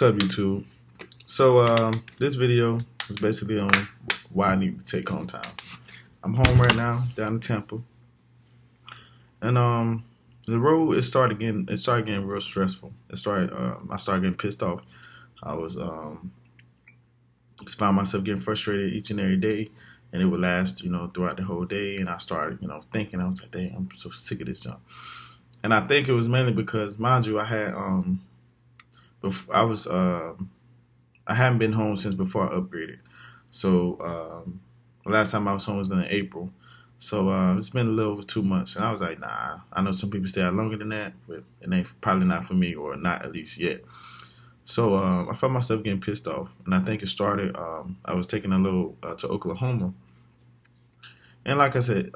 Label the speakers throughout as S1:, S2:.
S1: up, YouTube? So this video is basically on why I need to take home time. I'm home right now, down in Tampa, and the road it started getting real stressful. I started getting pissed off. I was just found myself getting frustrated each and every day, and it would last throughout the whole day. And I started thinking, I was like, dang, I'm so sick of this junk. And I think it was mainly because, mind you, I had I hadn't been home since before I upgraded. So the last time I was home was in April. So it's been a little over 2 months, and I was like, nah. I know some people stay out longer than that, but it ain't probably not for me, or not at least yet. So I found myself getting pissed off, and I think it started. I was taking a little to Oklahoma, and like I said,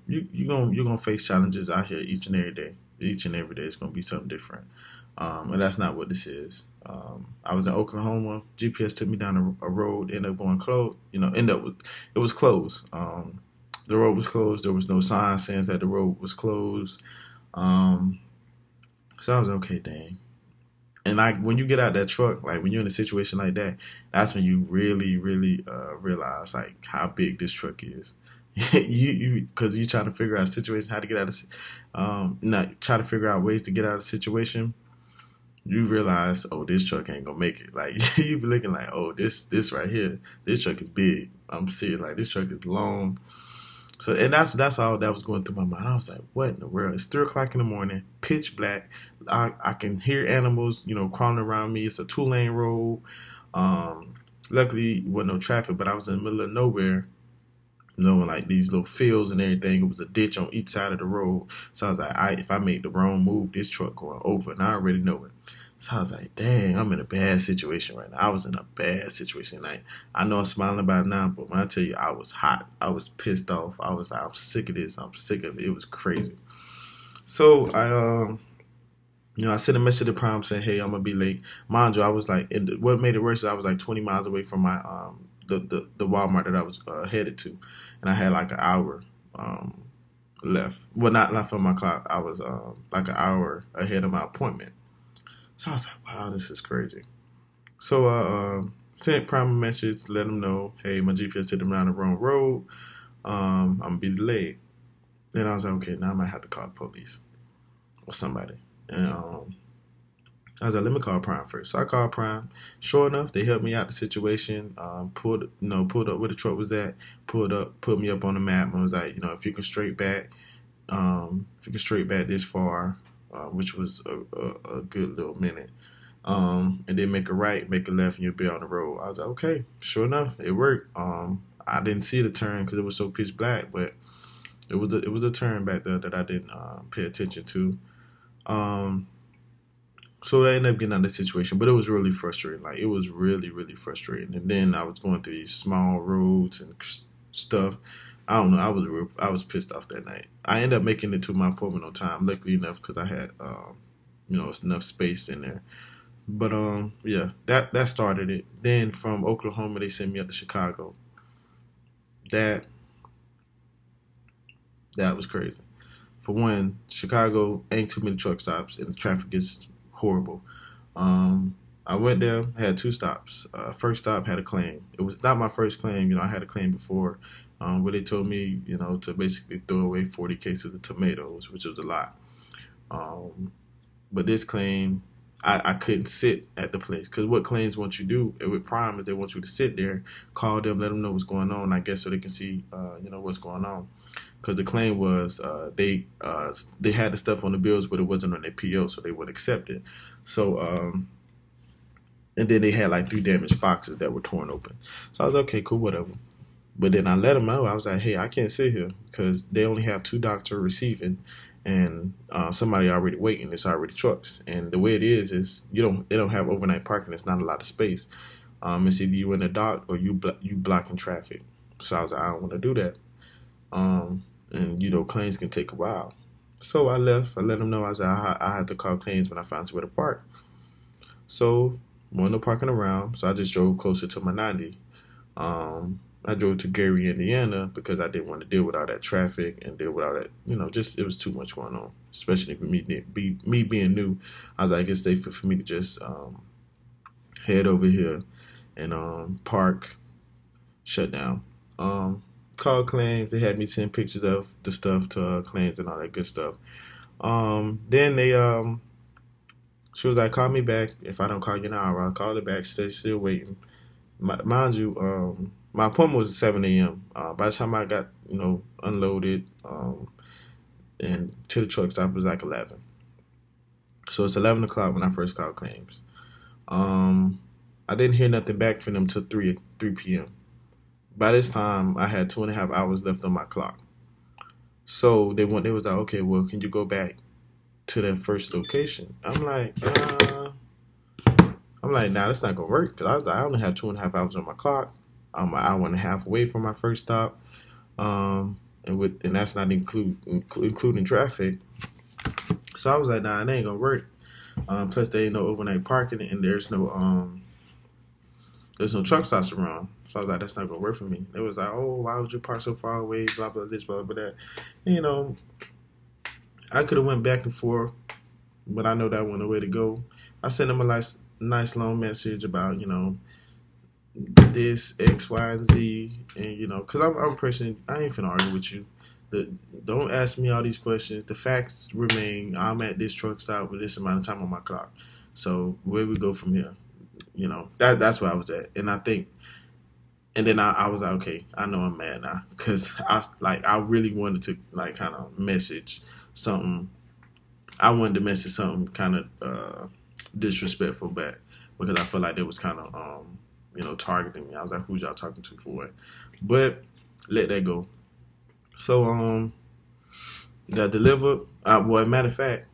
S1: you're gonna face challenges out here each and every day. Each and every day, it's gonna be something different. And that's not what this is. I was in Oklahoma. GPS took me down a road, ended up going closed. It was closed. The road was closed. There was no sign saying that the road was closed. So I was okay, dang. And when you get out that truck, like when you're in a situation like that, that's when you really, really realize like how big this truck is. Because you try to figure out situations, how to get out of, try to figure out ways to get out of the situation. You realize, oh, this truck ain't gonna make it. Like you be looking like, oh, this right here, this truck is big. I'm serious, like this truck is long. So, and that's all that was going through my mind. I was like, what in the world? It's 3 o'clock in the morning, pitch black. I can hear animals, crawling around me. It's a 2-lane road. Luckily, there wasn't no traffic, but I was in the middle of nowhere. Like these little fields and everything. It was a ditch on each side of the road. So I was like, if I make the wrong move, this truck going over, and I already know it. So I was like, dang, I'm in a bad situation right now. I was in a bad situation. Like, I know I'm smiling about it now, but when I tell you I was hot, I was pissed off. I was like, I'm sick of this. I'm sick of it. It was crazy. So I sent a message to Prime saying, hey, I'm gonna be late. Mind you, I was like, what made it worse is I was like 20 miles away from my the Walmart that I was headed to, and I had like an hour left. Well, not from my clock. I was like an hour ahead of my appointment. So I was like, wow, this is crazy. So I sent Prime a message to let them know, hey, my GPS took them down the wrong road. I'm gonna be delayed. Then I was like, okay, now I might have to call the police or somebody. And I was like, let me call Prime first. So I called Prime. Sure enough, they helped me out the situation. Pulled up where the truck was at. Pulled up, put me up on the map, and was like, if you can straight back, this far, which was a good little minute, and then make a right, make a left, and you'll be on the road. I was like, okay. Sure enough, it worked. I didn't see the turn because it was so pitch black, but it was a turn back there that I didn't pay attention to. So I ended up getting out of the situation, but it was really frustrating. Like, it was really, really frustrating. And then I was going through these small roads and stuff. I don't know. I was pissed off that night. I ended up making it to my appointment on time, luckily enough, because I had it's enough space in there. But yeah, that started it. Then from Oklahoma, they sent me up to Chicago. That was crazy. For one, Chicago ain't too many truck stops, and the traffic is horrible. I went there, had 2 stops. First stop had a claim. It was not my first claim. I had a claim before, where they told me, to basically throw away 40 cases of tomatoes, which was a lot. But this claim, I couldn't sit at the place, because what claims want you to do with Prime is they want you to sit there, call them, let them know what's going on, I guess, so they can see, what's going on. Because the claim was they had the stuff on the bills, but it wasn't on their PO, so they wouldn't accept it. So, and then they had like 3 damaged boxes that were torn open. So I was like, okay, cool, whatever. But then I let them know. I was like, hey, I can't sit here because they only have 2 doctors receiving, and somebody already waiting. It's already trucks, and the way it is they don't have overnight parking. It's not a lot of space. It's either you in the dock or you blocking traffic. So I was like, I don't want to do that. And claims can take a while. So I left. I let them know. I was like, I had to call claims when I found somewhere to park. So wasn't no parking around. So I just drove closer to my 90. I drove to Gary, Indiana, because I didn't want to deal with all that traffic and deal with all that. Just it was too much going on, especially for me being new. I was like, it's safer for me to just head over here and park, shut down. Called claims. They had me send pictures of the stuff to claims and all that good stuff. Then she was like, call me back. If I don't call you in an hour, I'll call it back. Still waiting. Mind you, my appointment was at 7 a.m. By the time I got, unloaded and to the truck stop, it was like 11. So it's 11 o'clock when I first called claims. I didn't hear nothing back from them till 3 p.m. By this time, I had 2.5 hours left on my clock. So they was like, okay, well, can you go back to that first location? I'm like, nah, that's not gonna work, because I was like, I only have 2.5 hours on my clock. I'm an hour and a half away from my first stop, and that's not including traffic. So I was like, nah, it ain't gonna work. Plus, there ain't no overnight parking, and there's no truck stops around. So I was like, that's not gonna work for me. It was like, oh, why would you park so far away? Blah blah this, blah blah that. And, I could have went back and forth, but I know that wasn't the way to go. I sent him a nice long message about, this X, Y, and Z, and because I'm a person, I ain't finna argue with you. Don't ask me all these questions. The facts remain. I'm at this truck stop with this amount of time on my clock. So where we go from here? That's where I was at, and then I was like, okay, I know I'm mad now, because I really wanted to kind of message something. I wanted to message something kind of disrespectful back, because I felt like they was kind of targeting me. I was like, who's y'all talking to for what? But let that go. So got delivered. Well, matter of fact,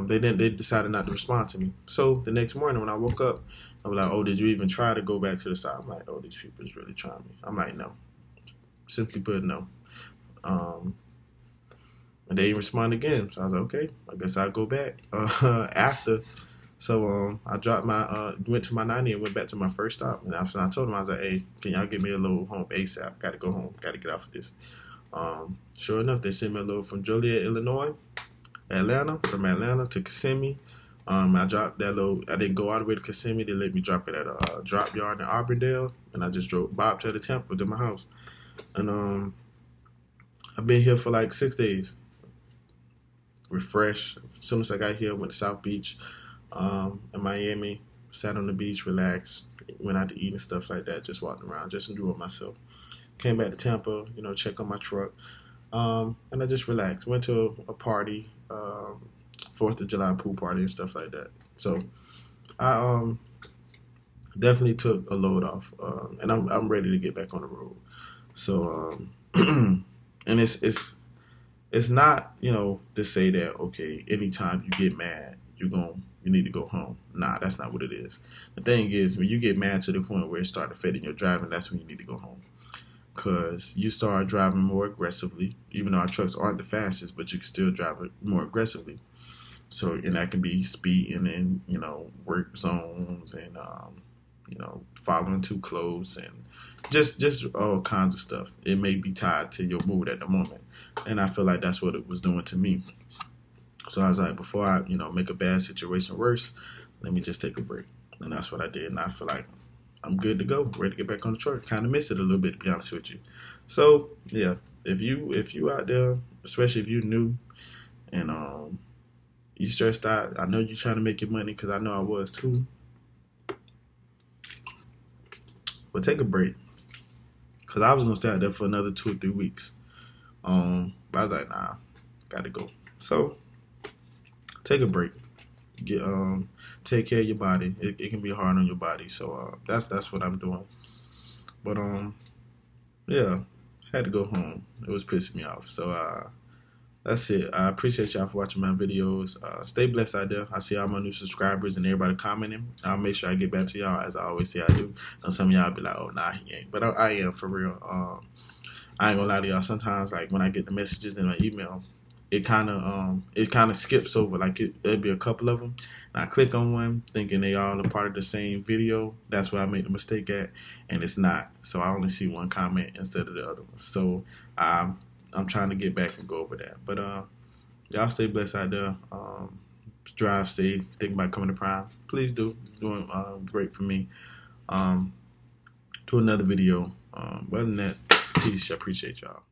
S1: they decided not to respond to me. So the next morning when I woke up, I was like, oh, did you even try to go back to the side? I'm like, oh, these people is really trying me. I'm like, no. Simply put, no. And they didn't respond again. So I was like, okay, I guess I'll go back after. So I went to my 90 and went back to my first stop. And after I told them, I was like, hey, can y'all get me a load home ASAP? Got to go home. Got to get off of this. Sure enough, they sent me a load from Joliet, Illinois, from Atlanta to Kissimmee. I dropped that load. I didn't go all the way to Kissimmee. They let me drop it at a drop yard in Auburndale, and I just drove Bob to the Temple to my house. And I've been here for like 6 days. Refreshed. As soon as I got here, I went to South Beach in Miami, sat on the beach, relaxed, went out to eat and stuff like that, just walked around, just enjoyed myself. Came back to Tampa, check on my truck, and I just relaxed. Went to a party, 4th of July pool party and stuff like that. So I definitely took a load off, and I'm ready to get back on the road. So and it's not to say that, okay, anytime you get mad you need to go home. Nah, that's not what it is. The thing is, when you get mad to the point where it starts affecting your driving, that's when you need to go home. Because you start driving more aggressively, even though our trucks aren't the fastest, but you can still drive it more aggressively. So, and that can be speeding in, work zones and, following too close and just all kinds of stuff. It may be tied to your mood at the moment. And I feel like that's what it was doing to me. So I was like, before I, make a bad situation worse, let me just take a break. And that's what I did. And I feel like I'm good to go, ready to get back on the truck. Kind of missed it a little bit, to be honest with you. So yeah, if you out there, especially if you new and you stressed out, I know you're trying to make your money, because I know I was too. But take a break, because I was gonna stay out there for another 2 or 3 weeks. But I was like, nah, gotta go. So take a break. Take care of your body. It can be hard on your body, so that's what I'm doing. But yeah, had to go home. It was pissing me off. So that's it. I appreciate y'all for watching my videos. Stay blessed out there. I see all my new subscribers and everybody commenting. I'll make sure I get back to y'all, as I always say I do. And some of y'all be like, oh nah, he ain't. But I am, for real. I ain't gonna lie to y'all. Sometimes, like, when I get the messages in my email, it kind of skips over. Like, there'll be a couple of them, and I click on one thinking they all are part of the same video. That's where I made the mistake at, and it's not. So I only see one comment instead of the other one. So I'm trying to get back and go over that. But y'all stay blessed out there. drive safe, think about coming to Prime, please do. It's doing great for me. Do another video. Other than that, peace. I appreciate y'all.